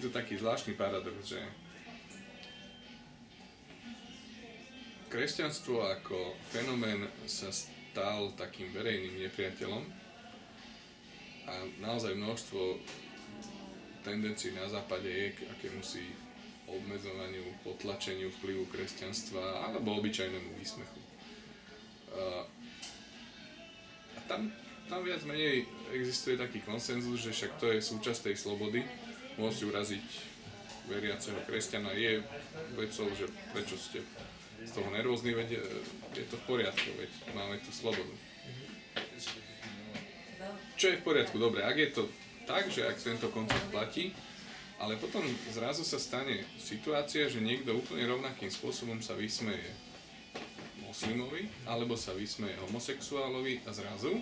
tu taký zvláštny paradox, že kresťanstvo ako fenomén sa stal takým verejným nepriateľom a naozaj množstvo tendencií na západe je k akémusi obmedzovaniu, potlačeniu vplyvu kresťanstva alebo obyčajnému výsmechu. A tam viac menej existuje taký konsenzus, že však to je súčasť tej slobody. Môcť uraziť veriaceho kresťana je vecou, že prečo ste z toho nervózni, veď je to v poriadku, veď máme tu slobodu. Čo je v poriadku? Dobre, ak je to tak, že ak tento koncept platí, ale potom zrazu sa stane situácia, že niekto úplne rovnakým spôsobom sa vysmeje moslimovi, alebo sa vysmeje homosexuálovi a zrazu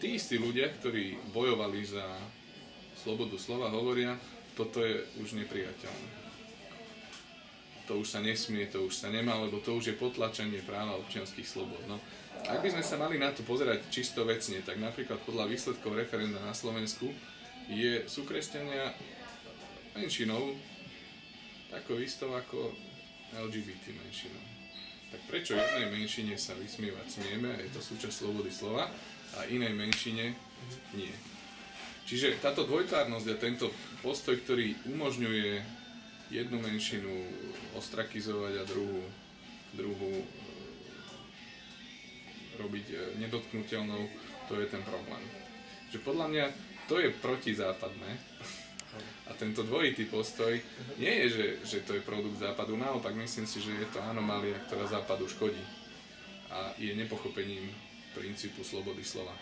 tí istí ľudia, ktorí bojovali za slobodu slova, hovoria, toto je už nepriateľné. To už sa nesmie, to už sa nemá, lebo to už je potlačenie práva občianskych slobod. No, ak by sme sa mali na to pozerať čisto vecne, tak napríklad podľa výsledkov referenda na Slovensku sú kresťania menšinou takou istou ako LGBT menšinou. Tak prečo jednej menšine sa vysmievať smieme, a je to súčasť slobody slova, a inej menšine nie. Čiže táto dvojtvárnosť a tento postoj, ktorý umožňuje jednu menšinu ostrakizovať a druhú robiť nedotknuteľnou, to je ten problém. Že podľa mňa to je protizápadné a tento dvojitý postoj nie je, že to je produkt západu, naopak myslím si, že je to anomália, ktorá západu škodí a je nepochopením princípu slobody slova.